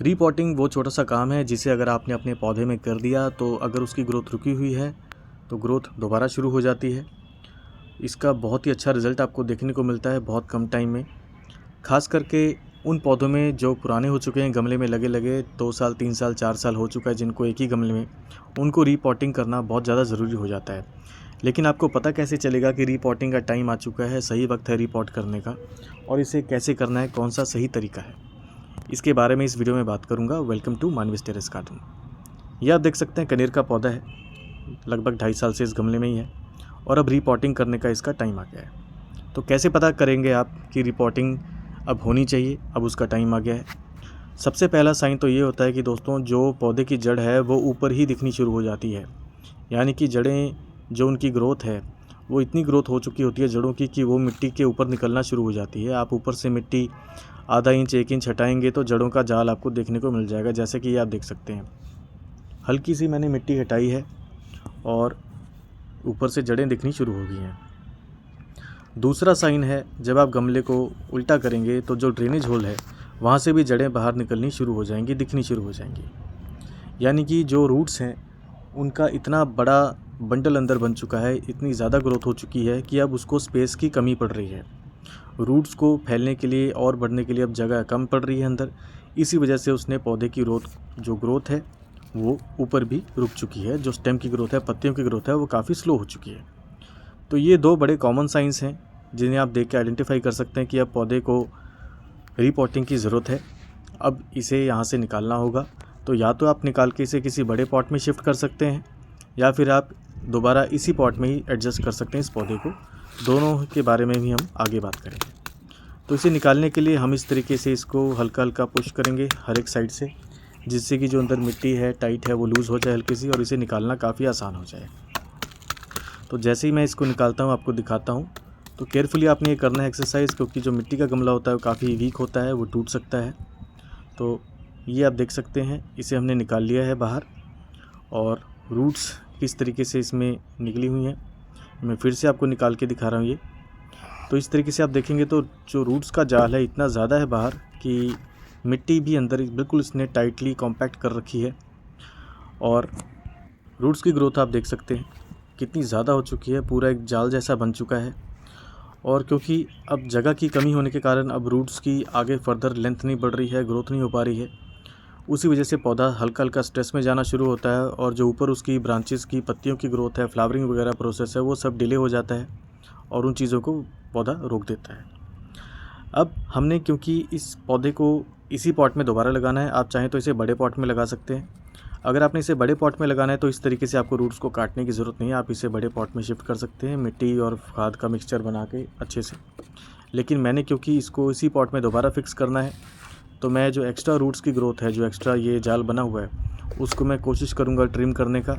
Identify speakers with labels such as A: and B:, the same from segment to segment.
A: Repotting वो छोटा सा काम है जिसे अगर आपने अपने पौधे में कर दिया तो अगर उसकी ग्रोथ रुकी हुई है तो ग्रोथ दोबारा शुरू हो जाती है। इसका बहुत ही अच्छा रिज़ल्ट आपको देखने को मिलता है बहुत कम टाइम में। ख़ास करके उन पौधों में जो पुराने हो चुके हैं, गमले में लगे लगे 2 साल 3 साल 4 साल हो चुका है जिनको एक ही गमले में, उनको रीपॉटिंग करना बहुत ज़्यादा ज़रूरी हो जाता है। लेकिन आपको पता कैसे चलेगा कि रीपॉटिंग का टाइम आ चुका है, सही वक्त है रीपॉट करने का, और इसे कैसे करना है, कौन सा सही तरीका है, इसके बारे में इस वीडियो में बात करूंगा। Welcome to Manvi's terrace garden. ये आप देख सकते हैं कनेर का पौधा है, लगभग 2.5 साल से इस गमले में ही है और अब रीपॉटिंग करने का इसका टाइम आ गया है। तो कैसे पता करेंगे आप कि रीपॉटिंग अब होनी चाहिए, अब उसका टाइम आ गया है? सबसे पहला साइन तो ये होता है कि दोस्तों जो पौधे की जड़ है वो ऊपर ही दिखनी शुरू हो जाती है, यानी कि जड़ें जो उनकी ग्रोथ है वो इतनी ग्रोथ हो चुकी होती है जड़ों की कि वो मिट्टी के ऊपर निकलना शुरू हो जाती है। आप ऊपर से मिट्टी आधा इंच 1 इंच हटाएंगे तो जड़ों का जाल आपको देखने को मिल जाएगा, जैसे कि ये आप देख सकते हैं। हल्की सी मैंने मिट्टी हटाई है और ऊपर से जड़ें दिखनी शुरू हो गई हैं। दूसरा साइन है, जब आप गमले को उल्टा करेंगे तो जो ड्रेनेज होल है वहाँ से भी जड़ें बाहर निकलनी शुरू हो जाएंगी, दिखनी शुरू हो जाएंगी। यानी कि जो रूट्स हैं उनका इतना बड़ा बंडल अंदर बन चुका है, इतनी ज़्यादा ग्रोथ हो चुकी है कि अब उसको स्पेस की कमी पड़ रही है। रूट्स को फैलने के लिए और बढ़ने के लिए अब जगह कम पड़ रही है अंदर। इसी वजह से उसने पौधे की ग्रोथ है वो ऊपर भी रुक चुकी है। जो स्टेम की ग्रोथ है, पत्तियों की ग्रोथ है, वो काफ़ी स्लो हो चुकी है। तो ये 2 बड़े कॉमन साइंस हैं जिन्हें आप देख के आइडेंटिफाई कर सकते हैं कि अब पौधे को रीपॉटिंग की ज़रूरत है, अब इसे यहाँ से निकालना होगा। तो या तो आप निकाल के इसे किसी बड़े पॉट में शिफ्ट कर सकते हैं या फिर आप दोबारा इसी पॉट में ही एडजस्ट कर सकते हैं इस पौधे को। दोनों के बारे में भी हम आगे बात करेंगे। तो इसे निकालने के लिए हम इस तरीके से इसको हल्का हल्का पुश करेंगे हर एक साइड से, जिससे कि जो अंदर मिट्टी है टाइट है वो लूज़ हो जाए हल्की सी, और इसे निकालना काफ़ी आसान हो जाए। तो जैसे ही मैं इसको निकालता हूँ आपको दिखाता हूँ। तो केयरफुली आपने ये करना है एक्सरसाइज, क्योंकि जो मिट्टी का गमला होता है वो काफ़ी वीक होता है, वो टूट सकता है। तो ये आप देख सकते हैं, इसे हमने निकाल लिया है बाहर और रूट्स किस तरीके से इसमें निकली हुई हैं मैं फिर से आपको निकाल के दिखा रहा हूँ। ये तो इस तरीके से आप देखेंगे तो जो रूट्स का जाल है इतना ज़्यादा है बाहर कि मिट्टी भी अंदर बिल्कुल इसने टाइटली कॉम्पैक्ट कर रखी है। और रूट्स की ग्रोथ आप देख सकते हैं कितनी ज़्यादा हो चुकी है, पूरा एक जाल जैसा बन चुका है। और क्योंकि अब जगह की कमी होने के कारण अब रूट्स की आगे फर्दर लेंथ नहीं बढ़ रही है, ग्रोथ नहीं हो पा रही है, उसी वजह से पौधा हल्का हल्का स्ट्रेस में जाना शुरू होता है और जो ऊपर उसकी ब्रांचेस की पत्तियों की ग्रोथ है, फ्लावरिंग वगैरह प्रोसेस है, वो सब डिले हो जाता है और उन चीज़ों को पौधा रोक देता है। अब हमने क्योंकि इस पौधे को इसी पॉट में दोबारा लगाना है, आप चाहें तो इसे बड़े पॉट में लगा सकते हैं। अगर आपने इसे बड़े पॉट में लगाना है तो इस तरीके से आपको रूट्स को काटने की ज़रूरत नहीं है, आप इसे बड़े पॉट में शिफ्ट कर सकते हैं मिट्टी और खाद का मिक्सचर बना के अच्छे से। लेकिन मैंने क्योंकि इसको इसी पॉट में दोबारा फिक्स करना है तो मैं जो एक्स्ट्रा रूट्स की ग्रोथ है, जो एक्स्ट्रा ये जाल बना हुआ है, उसको मैं कोशिश करूँगा ट्रिम करने का।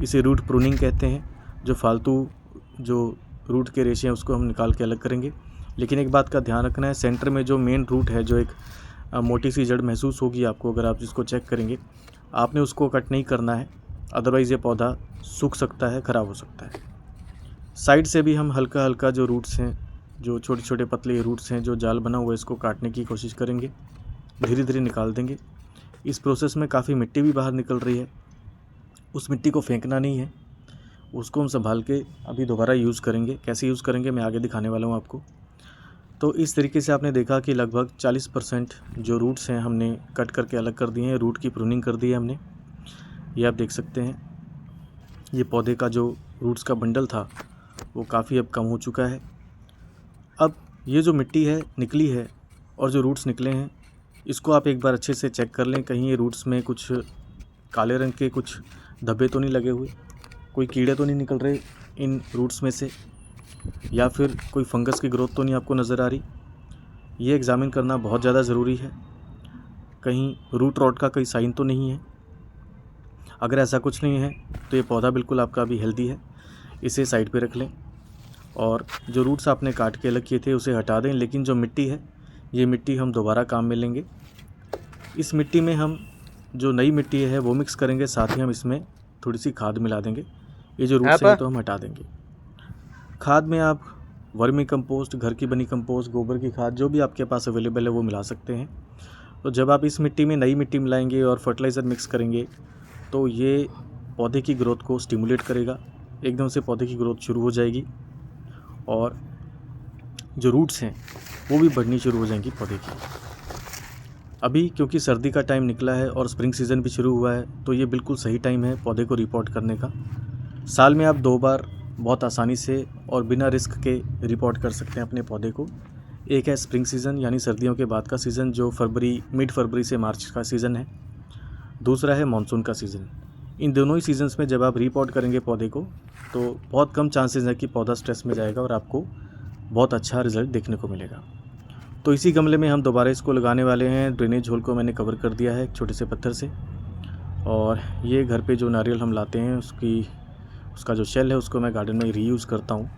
A: इसे रूट प्रूनिंग कहते हैं। जो फालतू जो रूट के रेशे हैं उसको हम निकाल के अलग करेंगे। लेकिन एक बात का ध्यान रखना है, सेंटर में जो मेन रूट है, जो एक मोटी सी जड़ महसूस होगी आपको अगर आप इसको चेक करेंगे, आपने उसको कट नहीं करना है, अदरवाइज़ ये पौधा सूख सकता है, ख़राब हो सकता है। साइड से भी हम हल्का हल्का जो रूट्स हैं, जो छोटे छोटे पतले रूट्स हैं, जो जाल बना हुआ है, इसको काटने की कोशिश करेंगे, धीरे धीरे निकाल देंगे। इस प्रोसेस में काफ़ी मिट्टी भी बाहर निकल रही है, उस मिट्टी को फेंकना नहीं है, उसको हम संभाल के अभी दोबारा यूज़ करेंगे। कैसे यूज़ करेंगे मैं आगे दिखाने वाला हूँ आपको। तो इस तरीके से आपने देखा कि लगभग 40% जो रूट्स हैं हमने कट करके अलग कर दिए हैं, रूट की प्रूनिंग कर दी है हमने। ये आप देख सकते हैं, ये पौधे का जो रूट्स का बंडल था वो काफ़ी अब कम हो चुका है। अब ये जो मिट्टी है निकली है और जो रूट्स निकले हैं, इसको आप एक बार अच्छे से चेक कर लें, कहीं ये रूट्स में कुछ काले रंग के कुछ धब्बे तो नहीं लगे हुए, कोई कीड़े तो नहीं निकल रहे इन रूट्स में से, या फिर कोई फंगस की ग्रोथ तो नहीं आपको नज़र आ रही। ये एग्ज़ामिन करना बहुत ज़्यादा ज़रूरी है, कहीं रूट रॉट का कोई साइन तो नहीं है। अगर ऐसा कुछ नहीं है तो ये पौधा बिल्कुल आपका अभी हेल्दी है। इसे साइड पे रख लें और जो रूट्स आपने काट के अलग किए थे उसे हटा दें। लेकिन जो मिट्टी है, ये मिट्टी हम दोबारा काम में लेंगे। इस मिट्टी में हम जो नई मिट्टी है वो मिक्स करेंगे, साथ ही हम इसमें थोड़ी सी खाद मिला देंगे। ये जो रूट्स हैं तो हम हटा देंगे। खाद में आप वर्मी कंपोस्ट, घर की बनी कंपोस्ट, गोबर की खाद, जो भी आपके पास अवेलेबल है वो मिला सकते हैं। तो जब आप इस मिट्टी में नई मिट्टी मिलाएंगे और फर्टिलाइज़र मिक्स करेंगे तो ये पौधे की ग्रोथ को स्टिमुलेट करेगा, एकदम से पौधे की ग्रोथ शुरू हो जाएगी और जो रूट्स हैं वो भी बढ़नी शुरू हो जाएंगी पौधे की। अभी क्योंकि सर्दी का टाइम निकला है और स्प्रिंग सीज़न भी शुरू हुआ है तो ये बिल्कुल सही टाइम है पौधे को रिपोर्ट करने का। साल में आप 2 बार बहुत आसानी से और बिना रिस्क के रिपोर्ट कर सकते हैं अपने पौधे को। एक है स्प्रिंग सीज़न यानी सर्दियों के बाद का सीज़न जो मिड फरवरी से मार्च का सीज़न है। दूसरा है मानसून का सीज़न। इन दोनों ही सीजन्स में जब आप रिपोर्ट करेंगे पौधे को तो बहुत कम चांसेस है कि पौधा स्ट्रेस में जाएगा और आपको बहुत अच्छा रिज़ल्ट देखने को मिलेगा। तो इसी गमले में हम दोबारा इसको लगाने वाले हैं। ड्रेनेज होल को मैंने कवर कर दिया है एक छोटे से पत्थर से, और ये घर पे जो नारियल हम लाते हैं उसका जो शेल है उसको मैं गार्डन में रीयूज़ करता हूँ।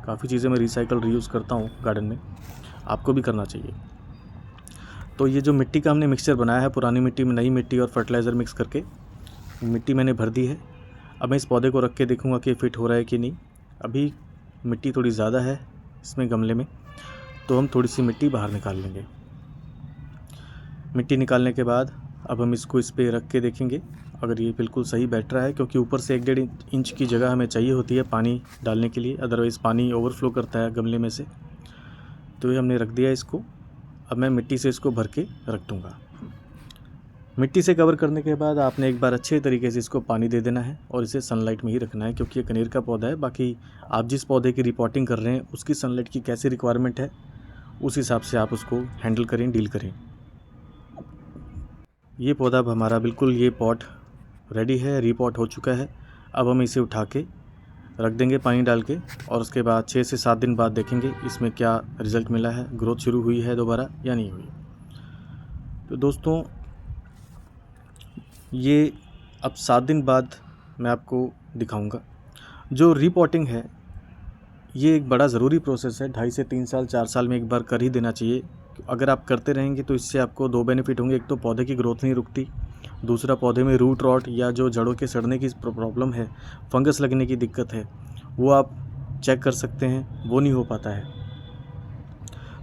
A: काफ़ी चीज़ें मैं रिसाइकल रीयूज़ करता हूँ गार्डन में, आपको भी करना चाहिए। तो ये जो मिट्टी का हमने मिक्सचर बनाया है, पुरानी मिट्टी में नई मिट्टी और फर्टिलाइज़र मिक्स करके मिट्टी मैंने भर दी है। अब मैं इस पौधे को रख के देखूँगा कि फिट हो रहा है कि नहीं। अभी मिट्टी थोड़ी ज़्यादा है इसमें गमले में, तो हम थोड़ी सी मिट्टी बाहर निकाल लेंगे। मिट्टी निकालने के बाद अब हम इसको इस पर रख के देखेंगे अगर ये बिल्कुल सही बैठ रहा है, क्योंकि ऊपर से 1-1.5 इंच की जगह हमें चाहिए होती है पानी डालने के लिए, अदरवाइज़ पानी ओवरफ्लो करता है गमले में से। तो ये हमने रख दिया इसको। अब मैं मिट्टी से इसको भर के रख दूँगा। मिट्टी से कवर करने के बाद आपने एक बार अच्छे तरीके से इसको पानी दे देना है और इसे सनलाइट में ही रखना है, क्योंकि ये कनेर का पौधा है। बाकी आप जिस पौधे की रिपोर्टिंग कर रहे हैं उसकी सनलाइट की कैसी रिक्वायरमेंट है उस हिसाब से आप उसको हैंडल करें, डील करें। ये पौधा अब हमारा बिल्कुल ये पॉट रेडी है, रिपोर्ट हो चुका है। अब हम इसे उठा के रख देंगे पानी डाल के, और उसके बाद 6 से 7 दिन बाद देखेंगे इसमें क्या रिज़ल्ट मिला है, ग्रोथ शुरू हुई है दोबारा या नहीं हुई। तो दोस्तों ये अब 7 दिन बाद मैं आपको दिखाऊंगा। जो रिपोर्टिंग है ये एक बड़ा ज़रूरी प्रोसेस है, 2.5 से 3 साल 4 साल में एक बार कर ही देना चाहिए। अगर आप करते रहेंगे तो इससे आपको 2 बेनिफिट होंगे। एक तो पौधे की ग्रोथ नहीं रुकती, दूसरा पौधे में रूट रॉट या जो जड़ों के सड़ने की प्रॉब्लम है, फंगस लगने की दिक्कत है, वो आप चेक कर सकते हैं, वो नहीं हो पाता है।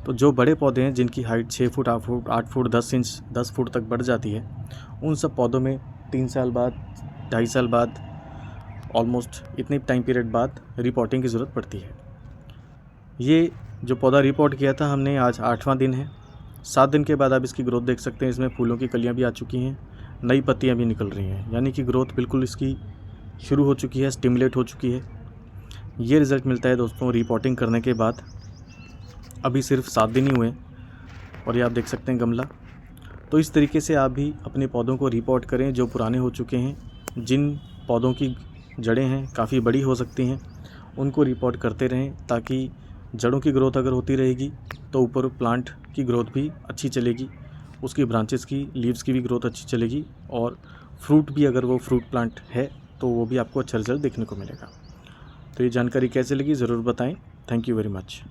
A: तो जो बड़े पौधे हैं जिनकी height 6 foot 8 foot 10 inch 10 foot तक बढ़ जाती है, उन सब पौधों में 3 साल बाद 2.5 साल बाद ऑलमोस्ट इतने टाइम पीरियड बाद रिपोर्टिंग की ज़रूरत पड़ती है। ये जो पौधा रिपोर्ट किया था हमने, आज 8वां दिन है। 7 दिन के बाद आप इसकी ग्रोथ देख सकते हैं। इसमें फूलों की कलियां भी आ चुकी हैं, नई पत्तियां भी निकल रही हैं, यानी कि ग्रोथ बिल्कुल इसकी शुरू हो चुकी है, स्टिमुलेट हो चुकी है। ये रिज़ल्ट मिलता है दोस्तों रिपोर्टिंग करने के बाद। अभी सिर्फ 7 दिन ही हुए और ये आप देख सकते हैं गमला। तो इस तरीके से आप भी अपने पौधों को रिपोर्ट करें जो पुराने हो चुके हैं। जिन पौधों की जड़ें हैं काफ़ी बड़ी हो सकती हैं, उनको रिपोर्ट करते रहें, ताकि जड़ों की ग्रोथ अगर होती रहेगी तो ऊपर प्लांट की ग्रोथ भी अच्छी चलेगी, उसकी ब्रांचेस की, लीव्स की भी ग्रोथ अच्छी चलेगी, और फ्रूट भी, अगर वो फ्रूट प्लांट है तो वो भी आपको अच्छा रिजल्ट देखने को मिलेगा। तो ये जानकारी कैसे लगी ज़रूर बताएं। Thank you very much.